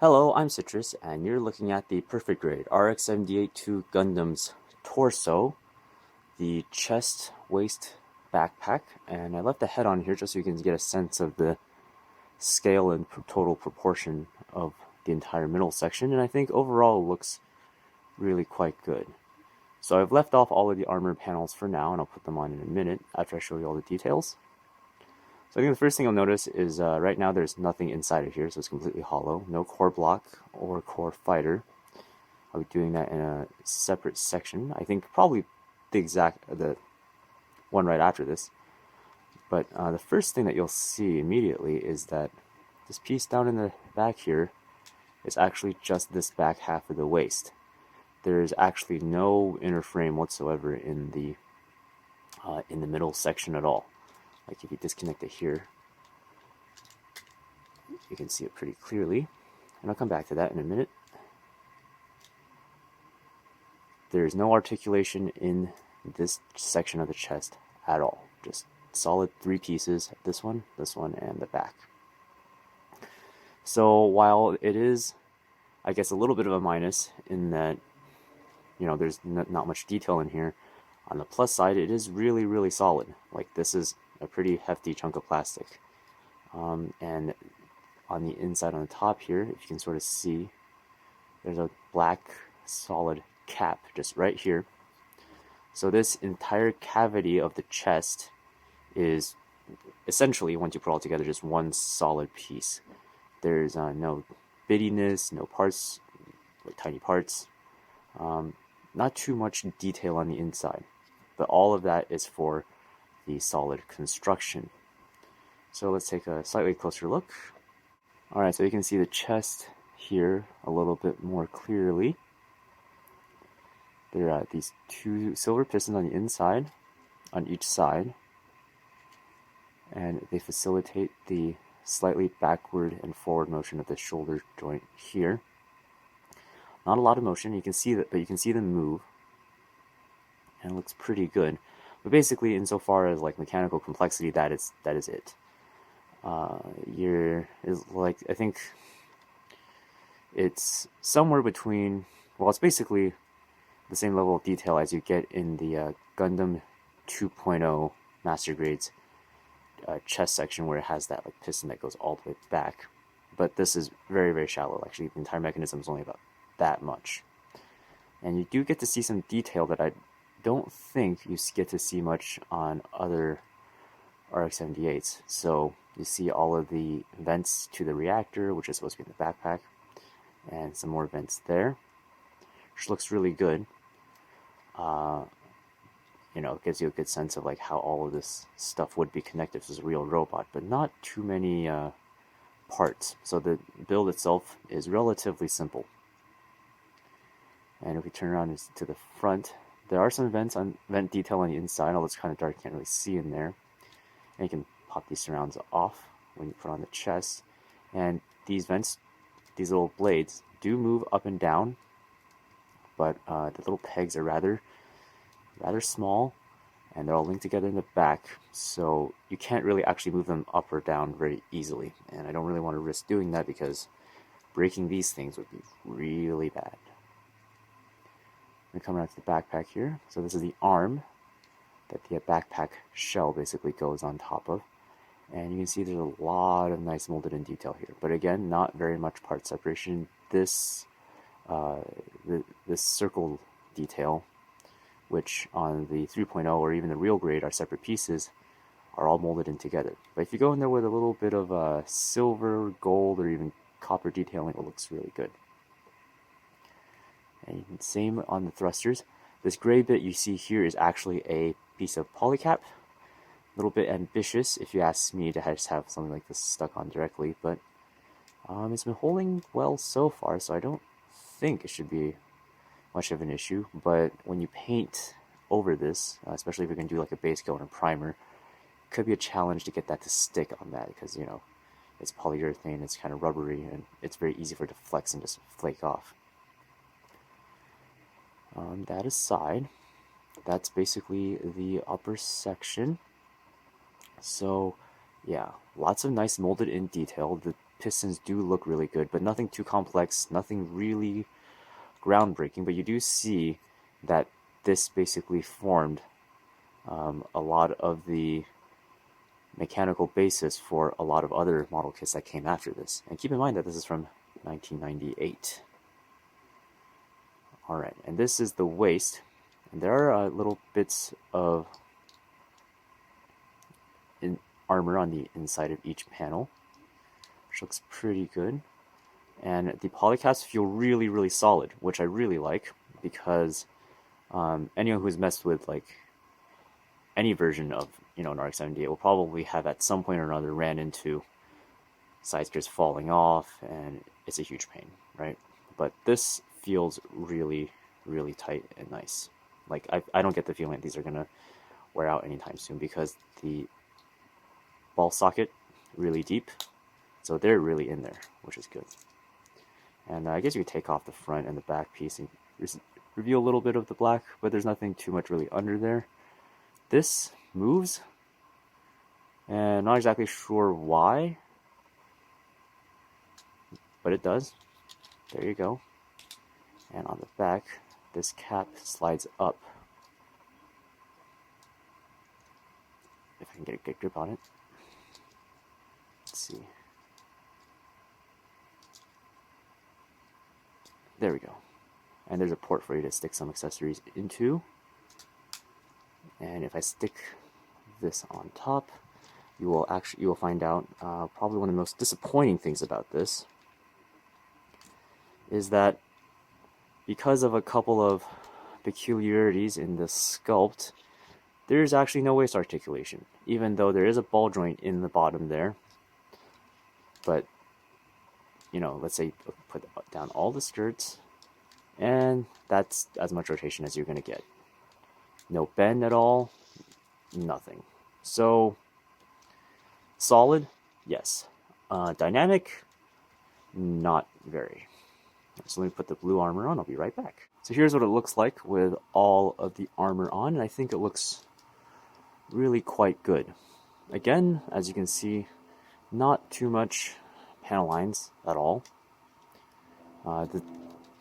Hello, I'm Citrus, and you're looking at the perfect grade RX-78-2 Gundam's torso, the chest, waist, backpack, and I left the head on here just so you can get a sense of the scale and total proportion of the entire middle section, and I think overall it looks really quite good. So I've left off all of the armor panels for now, and I'll put them on in a minute after I show you all the details. So I think the first thing you'll notice is right now there's nothing inside of here, so it's completely hollow. No core block or core fighter. I'll be doing that in a separate section. I think probably the one right after this. But the first thing that you'll see immediately is that this piece down in the back here is actually just this back half of the waist. There's actually no inner frame whatsoever in the middle section at all. Like if you disconnect it here, you can see it pretty clearly, and I'll come back to that in a minute. There's no articulation in this section of the chest at all. Just solid three pieces, this one, and the back. So while it is, I guess, a little bit of a minus in that, you know, there's not much detail in here, on the plus side, it is really, really solid. Like, this is a pretty hefty chunk of plastic. And on the inside, on the top here, if you can sort of see, there's a black solid cap just right here. So this entire cavity of the chest is essentially, once you put it all together, just one solid piece. There's no bittiness, no parts, like tiny parts. Not too much detail on the inside, but all of that is for the solid construction. So let's take a slightly closer look. Alright, so you can see the chest here a little bit more clearly. There are these two silver pistons on the inside, on each side, and they facilitate the slightly backward and forward motion of the shoulder joint here. Not a lot of motion, you can see that, but you can see them move, and it looks pretty good. But basically, insofar as like mechanical complexity, that is it. I think it's somewhere between. Well, it's basically the same level of detail as you get in the Gundam 2.0 Master Grades chest section, where it has that like piston that goes all the way back. But this is very, very shallow. Actually, the entire mechanism is only about that much, and you do get to see some detail that I don't think you get to see much on other RX-78s. So you see all of the vents to the reactor, which is supposed to be in the backpack, and some more vents there, which looks really good. You know, it gives you a good sense of like how all of this stuff would be connected if it was a real robot, but not too many parts. So the build itself is relatively simple. And if we turn around to the front, there are some vent detail on the inside, although it's kind of dark, you can't really see in there. And you can pop these surrounds off when you put on the chest. And these vents, these little blades, do move up and down, but the little pegs are rather small, and they're all linked together in the back, so you can't really actually move them up or down very easily. And I don't really want to risk doing that because breaking these things would be really bad. We come around to the backpack here. So this is the arm that the backpack shell basically goes on top of. And you can see there's a lot of nice molded in detail here. But again, not very much part separation. This circle detail, which on the 3.0 or even the real grade are separate pieces, are all molded in together. But if you go in there with a little bit of silver, gold, or even copper detailing, it looks really good. And same on the thrusters. This gray bit you see here is actually a piece of polycap. A little bit ambitious, if you ask me, to just have something like this stuck on directly, but it's been holding well so far, so I don't think it should be much of an issue. But when you paint over this, especially if you're going to do like a base coat and primer, it could be a challenge to get that to stick on that, because, you know, it's polyurethane, it's kind of rubbery, and it's very easy for it to flex and just flake off. That aside, that's basically the upper section. So yeah, lots of nice molded in detail. The pistons do look really good, but nothing too complex, nothing really groundbreaking. But you do see that this basically formed a lot of the mechanical basis for a lot of other model kits that came after this. And keep in mind that this is from 1998. Alright, and this is the waist. And there are little bits of armor on the inside of each panel, which looks pretty good. And the polycaps feel really, really solid, which I really like, because anyone who's messed with like any version of an RX-78 will probably have at some point or another ran into side skirts falling off, and it's a huge pain, right? But this feels really, really tight and nice. Like I don't get the feeling that these are gonna wear out anytime soon, because the ball socket really deep, so they're really in there, which is good. And I guess you could take off the front and the back piece and reveal a little bit of the black, but there's nothing too much really under there. This moves, and I'm not exactly sure why, but it does. There you go. And on the back, this cap slides up. If I can get a good grip on it. Let's see. There we go. And there's a port for you to stick some accessories into. And if I stick this on top, you will find out probably one of the most disappointing things about this is that because of a couple of peculiarities in the sculpt, there's actually no waist articulation, even though there is a ball joint in the bottom there. But let's say you put down all the skirts, and that's as much rotation as you're going to get. No bend at all, nothing. So, solid, yes. Dynamic, not very. So let me put the blue armor on, I'll be right back. So here's what it looks like with all of the armor on, and I think it looks really quite good. Again, as you can see, not too much panel lines at all.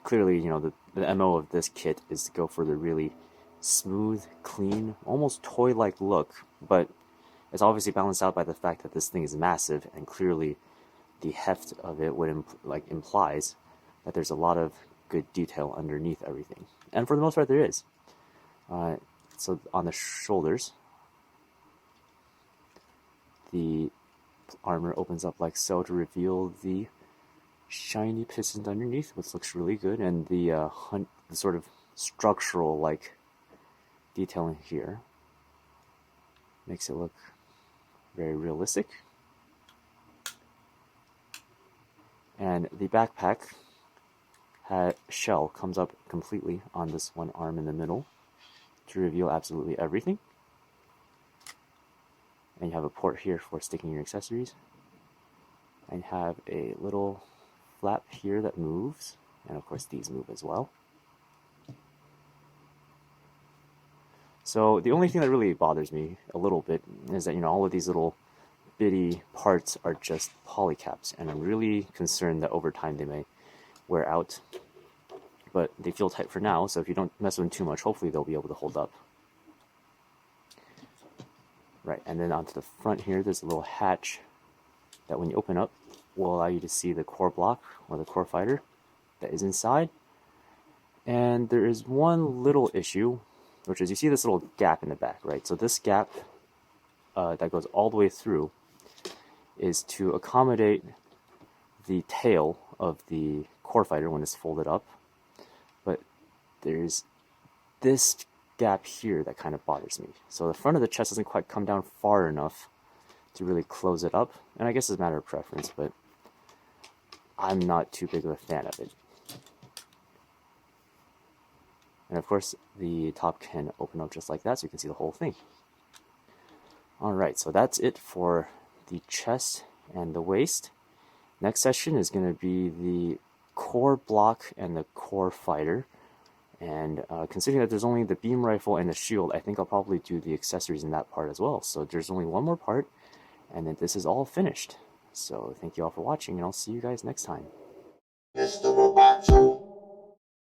Clearly, the MO of this kit is to go for the really smooth, clean, almost toy-like look, but it's obviously balanced out by the fact that this thing is massive, and clearly the heft of it would implies that there's a lot of good detail underneath everything, and for the most part there is. So on the shoulders, the armor opens up like so to reveal the shiny pistons underneath, which looks really good, and the sort of structural like detailing here makes it look very realistic. And the backpack shell comes up completely on this one arm in the middle to reveal absolutely everything. And you have a port here for sticking your accessories. And you have a little flap here that moves, and of course these move as well. So the only thing that really bothers me a little bit is that all of these little bitty parts are just polycaps, and I'm really concerned that over time they may wear out. But they feel tight for now, so if you don't mess with them too much, hopefully they'll be able to hold up. Right, and then onto the front here, there's a little hatch that when you open up will allow you to see the core block or the core fighter that is inside. And there is one little issue, which is you see this little gap in the back, right? So this gap that goes all the way through is to accommodate the tail of the core fighter when it's folded up. But there's this gap here that kind of bothers me. So the front of the chest doesn't quite come down far enough to really close it up. And I guess it's a matter of preference, but I'm not too big of a fan of it. And of course, the top can open up just like that, so you can see the whole thing. Alright, so that's it for the chest and the waist. Next session is going to be the core block and the core fighter. And considering that there's only the beam rifle and the shield, I think I'll probably do the accessories in that part as well. So there's only one more part, and then this is all finished. So thank you all for watching, and I'll see you guys next time. Mr. Robot